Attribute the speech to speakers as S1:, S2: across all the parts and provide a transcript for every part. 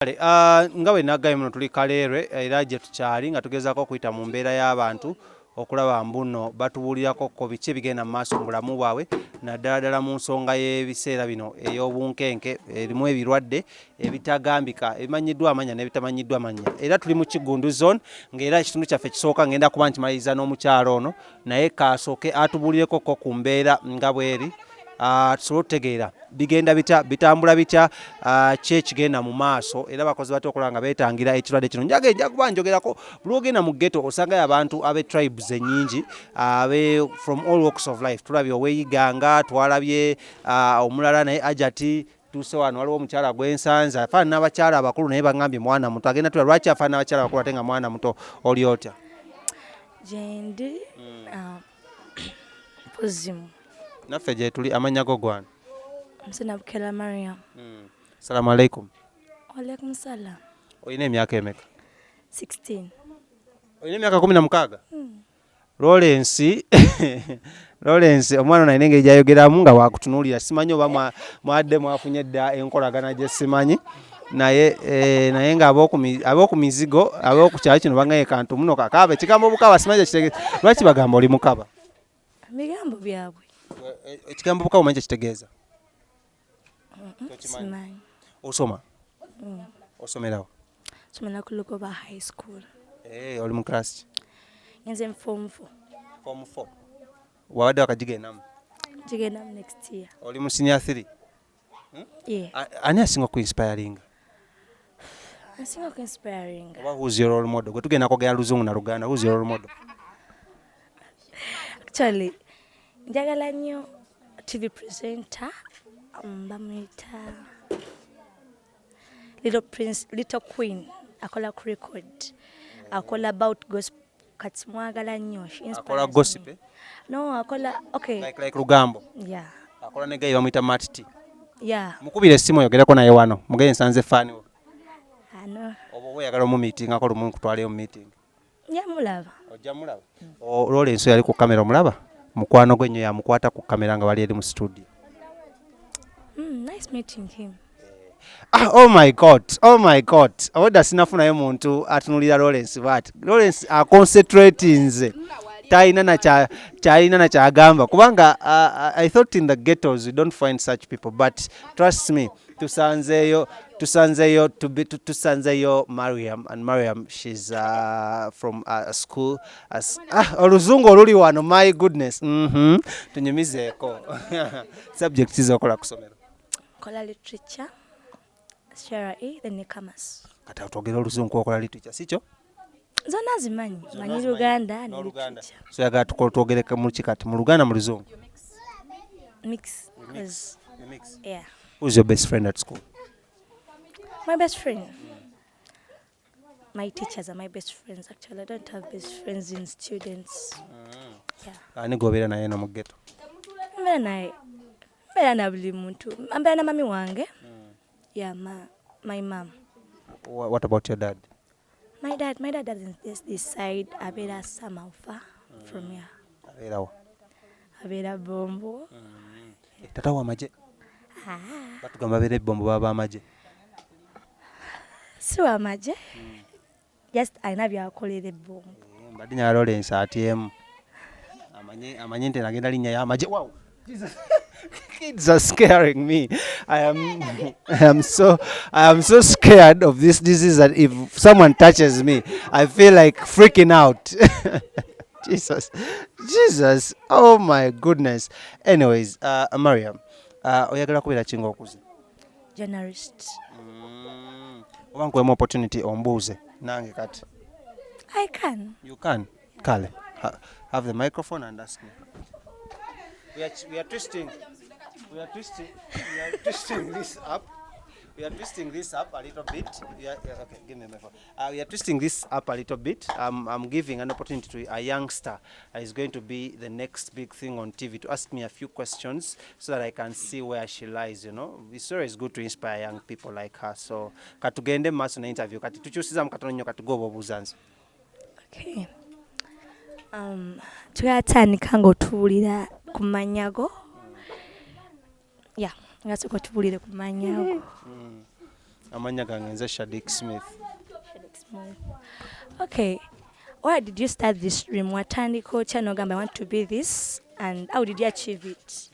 S1: Nga bwe naggayo muno tuli Kaleerwe era gye tukyali nga tugezaako okuyita mu mbeera y'abantu okulaba mbuno batubuulirako ko biki ebigenda mu maaso mu bulamu bwabwe naddala ddala mu nsonga y'ebiseera bino ey'obunkenke erimu ebirwadde ebitagambika ebimanyiddwa amanya n'ebitamanyiddwa amanya era tuli mu Kigundu zone ng'era ekitundu kyaffe kisooka ngenda kuba nkimaliriza n'omukyalo ono naye kasooke atubuulireko ko ku mbeera nga bweri tusobole okutegeera bigenda bitambula bitya ki ekigenda mu maaso era bakozi batya okulaba nga beetangira ekirwadde kino njagenda kuba njogerako buli ogenda mu ghetto osangayo abantu abe tribes ennyingi from all walks of life tulabye oweyiganga twalabye omulala naye ajati tuuse wano waliwo omukyala gwensanza afaana n'abakyala abakulu naye bagambye mwana muto agenda tula lwaki afaana n'abakyala abakulu ate nga mwana muto oli otya
S2: Jendi Pozimu
S1: naffe gye tuli amanya go gwana
S2: Nabukere Mariam.
S1: Assalamu alaikum.
S2: Walaikum salam.
S1: Oyina emyaka emeka?
S2: 16.
S1: Oyina emyaka 16? Lawrence omwana ono ayina engeri gy'ayogeramu nga wakutunuulira simanyi oba mwadde mwafunye dda enkolagana gye simanyi naye nga ab'oku mizigo ab'oku kyalo kino bagaye kantu muno kakaba ekigambo bukaba simanyi kitegeeza lwaki bagamba oli mukaba?
S2: Bigambo byabwe.
S1: Ekigambo bukaba omanyi kitegeeza?
S2: Simanyi.
S1: Osoma? Osomerawo?
S2: Somera ku Okuva high school.
S1: Oli mu class?
S2: Nze form 4.
S1: Form 4. Wawadde wakagigendamu?
S2: Gigendamu next year.
S1: Oli mu senior 3?
S2: Yeah.
S1: Ani asinga ku inspiringa?
S2: Asinga ku inspiring.
S1: Oba who's your role model? Gwe tugenda kwogera Luzungu na Luganda. Who's your role model?
S2: Actually, njagala nnyo TV presenter bamwita Little Queen akola ku record akola about gospel kati mwagala nnyo
S1: akola gossip
S2: no akola okay
S1: like Lugambo
S2: yeah
S1: akola ne gayi bamwita Matty
S2: yeah
S1: mukubire simu yogerako naye wano mugaye nsanze fani wo
S2: ano
S1: obo oyagala mu meeting akolo mu kutwaleyo mu meeting
S2: ya mulaba
S1: ojja mulaba Lawrence yali ku kamera mulaba mukwano gwe nnyo yamukwata ku kamera nga bali eri mu studio.
S2: Nice meeting him.
S1: Oh my God. Awodda sinafunayo muntu atunulira Lawrence but Lawrence concentrating nze talina na kyagamba kubanga I thought in the ghettos we don't find such people but trust me tusanzeyo Mariam and Mariam she's from a school as oluzungu oluli wano my goodness tunyumizeeko subject zokola kusomero
S2: kola literature Shara'i the newcomers
S1: kati otogera oluzungu okola literature sicho
S2: zona zimanyi manyi Luganda ne
S1: Luganda so yaga tukotogereka mu kikati mu Luganda mu luzungu
S2: mix yeah.
S1: Who's your best friend at school?
S2: My best friend. My teachers are my best friends. Actually, I don't have best friends in students. Yeah.
S1: Ani gobera naye no MuGhetto?
S2: Mbera na buli muntu. Mbera na mami wange. Yeah, my mom.
S1: What about your dad?
S2: My dad doesn't decide. Abera Samaufa from here. Abera Bombo.
S1: Tata wa maje? Batugamba bere bombo baba amaje.
S2: Siwa maje. Just aina byakolere bombo.
S1: Mbadi nya Lawrence ATM. Amanye nte nagenda linya ya maje. Wow. Jesus. Kids are scaring me. I am so scared of this disease that if someone touches me, I feel like freaking out. Jesus. Oh my goodness. Anyways, Mariam, oyagala kubeera kinga okuze?
S2: Journalist.
S1: Oba nkuwemu opportunity ombuuze nange kati.
S2: I can.
S1: You can. Kale. Have the microphone and ask me. We are twisting this up. We are twisting this up a little bit. Okay, give me my phone. We are twisting this up a little bit. I'm giving an opportunity to a youngster who is going to be the next big thing on TV to ask me a few questions so that I can see where she lies, you know. It's always good to inspire young people like her. So, katugende maso na interview. Kati tuchusiza mkatono nyo katugobo obuzanzi.
S2: Okay. Tuyatandika ng'otuwulira ku manyago. Yeah, ngasoko tuwulire ku manyago.
S1: Amanya gange nze Shadik Smith.
S2: Okay. Why did you start this dream? Watandiko Chanogamba, I want to be this, and how did you achieve it?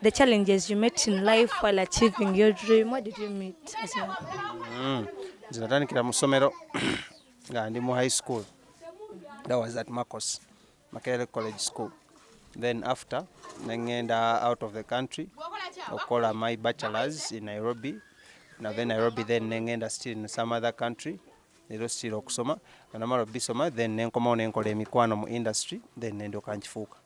S2: The challenges you met in life while achieving your dream, what did you meet?
S1: Nze natandikira mu ssomero nga ndi mu high school. That was at Makerere College School. Then after, nengenda out of the country, okola my bachelor's in Nairobi. Now then Nairobi, then nengenda still in some other country. Nero still okusoma. Namara bisoma, then nenkomawo nenkola emikwano mu industry, then nendoka nkifuuka.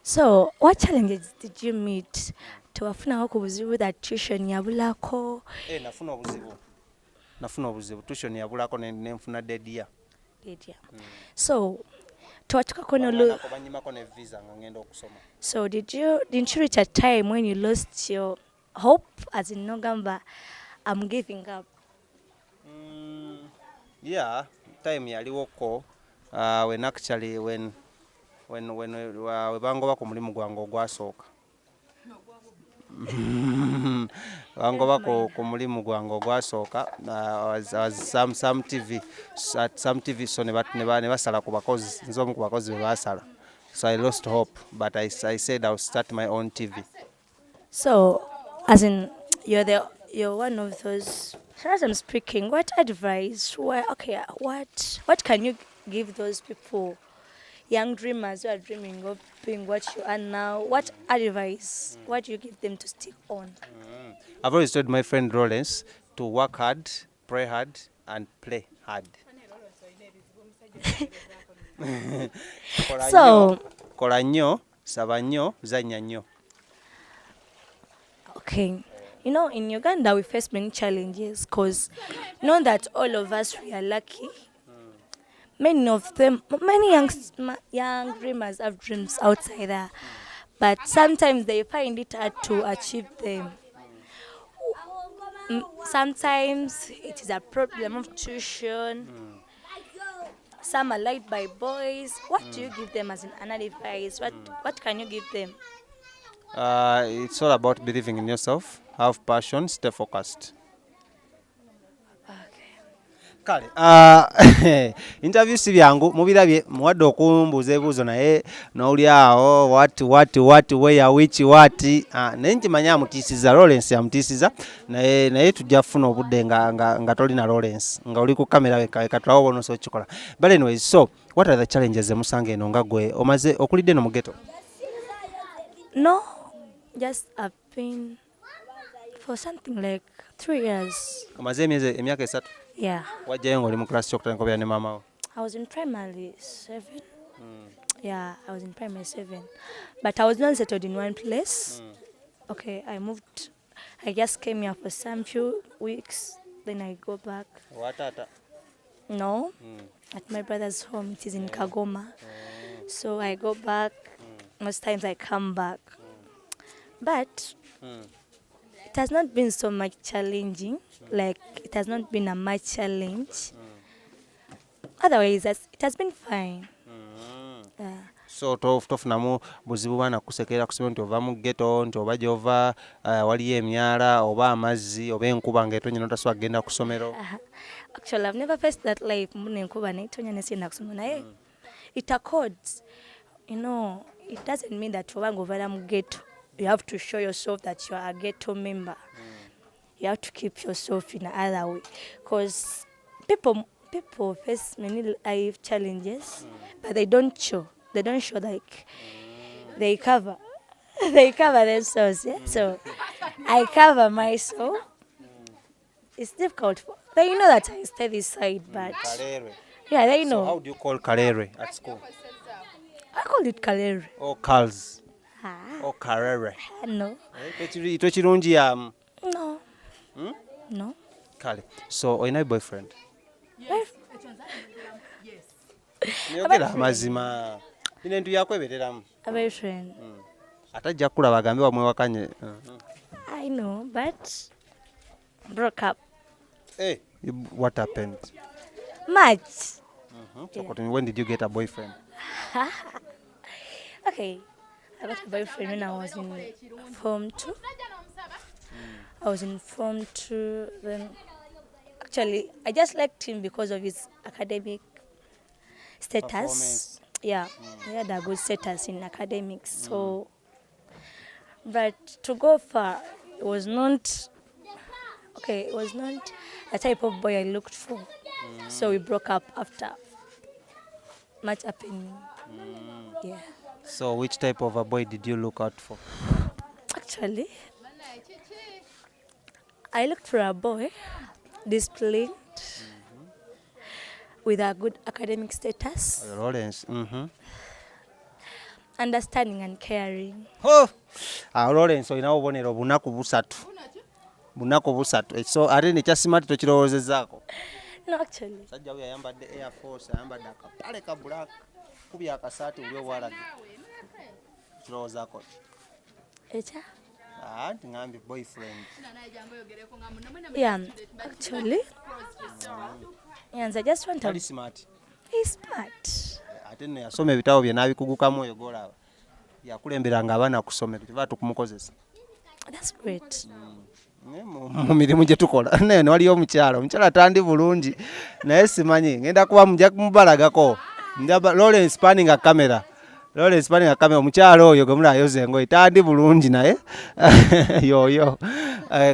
S2: So, what challenges did you meet? Tuwafuna ku buzibu that tuition yabulako?
S1: Nafuna obuzibu. Tuition yabulako nenfuna dead year.
S2: So, so didn't you reach a time when you lost your hope, as in Nogamba, I'm giving up?
S1: Yeah, time yaliwoko when actually when bangoba ku mulimu gwange ogwasooka. Bangoba ku mulimu gwange ogwasooka was some TV so ne basala ku bakozi, nze omu ku bakozi be basala. So I lost hope, but I said I'll start my own TV.
S2: So, as in, you're one of those. So as I'm speaking, what advice? What can you give those people, young dreamers who are dreaming of being what you are now? What advice? What do you give them to stick on?
S1: I've always told my friend Lawrence to work hard, pray hard, and play hard.
S2: So,
S1: kola nnyo, saba nnyo, zanya nnyo.
S2: Okay. You know, in Uganda, we face many challenges because know that all of us, we are lucky. Many of them, many young dreamers have dreams outside there. But sometimes they find it hard to achieve them. Sometimes it is a problem of tuition. Some are lied by boys. What do you give them as an advice? What can you give them?
S1: It's all about believing in yourself, have passion, stay focused. Kale, interview si byangu mubirabye muwadde okumbuuza ebibuuzo naye n'oli awo what where which what naye nkimanya amutiisiza Lawrence amutiisiza naye tujja kufuna obudde nga toli na Lawrence nga oli ku kamera katulawo bonoso okikola. But anyways, so what are the challenges emusanga eno nga gwe omaze okulidde no MuGhetto?
S2: No, just I've been for something like 3 years.
S1: Omaze emyaka 3?
S2: Yeah.
S1: Wajjayo ng'oli mu class kyokutandika ne mama wo?
S2: I was in primary 7. Yeah, I was in primary 7. But I was not settled in one place. Okay, I just came here for some few weeks, then I go back.
S1: Watata?
S2: No, at my brother's home. It is in Kagoma. So I go back. Most times I come back. But it has not been so much challenging. Like, it has not been a much challenge. Otherwise, it has been fine.
S1: So tofunamu buzibu bana kusekerera kusema nti ova mu ghetto nti oba gyova waliyo emyala oba amazzi oba enkuba ng'etonnya n'otasobola kugenda ku ssomero?
S2: Actually, I've never faced that life. Mbona enkuba n'etonnya n'esigenda ku ssomero naye it accords. You know, it doesn't mean that oba ng'ovaala mu ghetto you have to show yourself that you are a ghetto member. You have to keep yourself in another way, because people face many life challenges, but they don't show. They don't show, like they cover themselves. Yeah? So I cover myself. It's difficult. They know that I stay this side, but yeah, they know.
S1: So how do you call Kalere at school?
S2: I call it Kalere.
S1: Or Kals? Or Karere?
S2: No. No. No.
S1: Kale. So, are you a boyfriend?
S2: Yes.
S1: Mazima.
S2: A boyfriend.
S1: Atajja kulaba agambe wamwewakanye.
S2: I know, but broke up.
S1: Hey, what happened?
S2: Much.
S1: When did you get a boyfriend?
S2: Okay. I got a boyfriend when I was in Form 2. I was in Form 2, then Actually, I just liked him because of his academic status.
S1: Performance.
S2: Yeah, he had a good status in academics. So, but to go far, it was not the type of boy I looked for. So we broke up after much happening. Yeah.
S1: So which type of a boy did you look out for?
S2: Actually, I looked for a boy disciplined with a good academic status,
S1: Lawrence.
S2: understanding and caring.
S1: Oh, Lawrence olina obubonero bunaku busatu. So ate nekyasimati tokirowoozezaako.
S2: No, actually.
S1: Sajja we yayambadde Air Force, ayambadde akapale ka black, kubya akasaati uli obwalage. Kirowoozaako.
S2: Echa?
S1: Nti ngambye boyfriend.
S2: Yeah, actually. I just want
S1: Ali
S2: to.
S1: smart.
S2: He's smart.
S1: Ate nno yasoma ebitabo bye n'abikugukamu oyo golaba. Yakulemberanga abaana kusomero kiva tukumukozesa.
S2: That's great.
S1: Mu mirimu gye tukola naye waliyo omukyala tandi bulungi naye simanyi ngenda kuba mujja kumubalagako Lawrence panning a camera omukyala oyo gwe mulayoza engoye tandi bulungi naye yoyo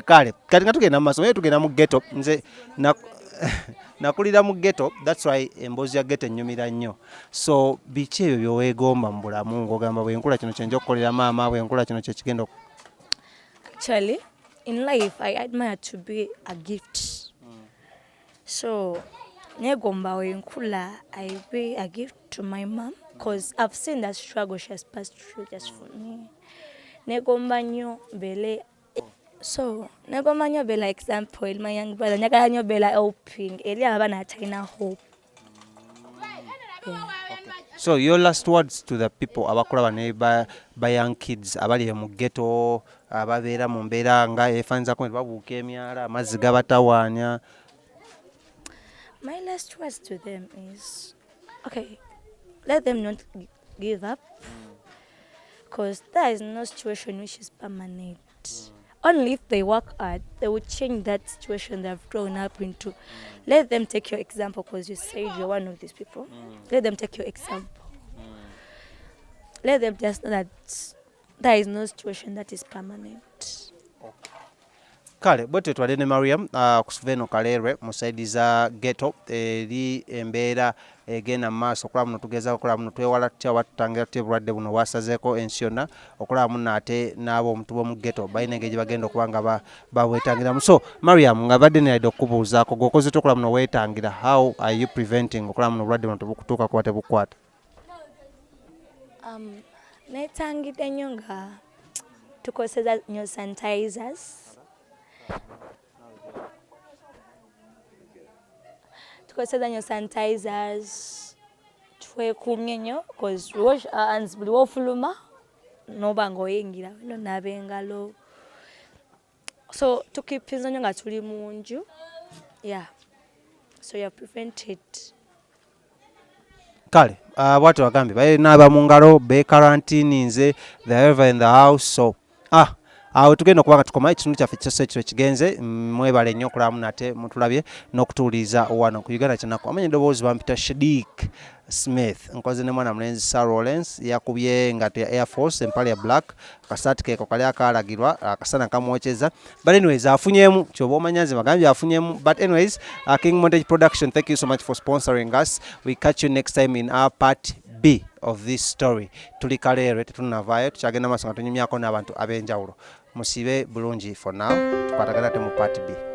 S1: kale kati nga tugenda mu maaso naye tugenda mu ghetto nze nakulira mu ghetto, that's why Embozzi ya ghetto ennyumira nnyo. So biki ebyo byoweegomba mu bulamu ng'ogamba bwenkula kino kyenja okukolera maama bwenkula kino kye kigenda.
S2: Actually, in life, I admire to be a gift. So, negomba wenkula, I be a gift to my mom because I've seen that struggle she has passed through just for me. Negomba nyo bele. So, negomba nyo bela example, my young brother, nyagala nyo bela helping. Eli abana China hope. Yeah.
S1: Okay. So your last words to the people abakola ba young kids abali mu ghetto ababeera mu mbeera nga efanzako babuuka emyala amazzi gabatawaanya.
S2: My last words to them is, okay, let them not give up because there is no situation which is permanent. Only if they work hard, they will change that situation they've grown up into. Let them take your example because you said you're one of these people. Let them take your example. Let them just know that there is no situation that is permanent.
S1: Kale bote twale ne Mariam kusuveno kalere mu side za ghetto eri embeera egenda maaso okulaba muno tugeza okulaba muno twewala tutya watutangira tutya bulwadde buno bwasazeeko ensi yonna okulaba muno ate n'abo omuntu b'omu ghetto balina engeri gye bagenda okuba nga babwetangiramu. So Mariam nga badde neyalidde okubuuzaako gweokoze okulaba muno weetangira, how are you preventing okulaba muno obulwadde buno tebukutuuka kuba tebukwata?
S2: Neetangidde nnyo nga tukozesa nnyo sanitizers. Tukozesa nnyo sanitizers, twekuumye nnyo because we wash our hands buli w'ofuluma n'oba ng'oyingira no naaba engalo. So tukipinza nnyo nga tuli mu nju. Yeah. So you have prevented.
S1: Kale bwatyo bagambye balinaaba mu ngalo beekarantiininze they're ever in the house. So awo tugenda okuba nga tukoma ekitundu kyaffe kyose ekyo kigenze. Mwebale nnyo okulaba nate mutulabye n'okutuuliza wano ku Uganda Kinaku. Amanya eddoboozi bampita Shadiq Smith, nkoze ne mwana mulenzi Lawrence yakubye engato ya Air Force, empale ya black, akasaati keeko kali akalagirwa akasana kamwokyeza. But anyways afunyeemu kyoba omanya nze bagambye afunyeemu. But anyways King Montage Production, thank you so much for sponsoring us. We catch you next time in our part B of this story. Tuli kaleere tetunavaayo tukyagenda maaso nga tunyumyako n'abantu ab'enjawulo. Musibe bulungi for now, tukwatagana te mu part B.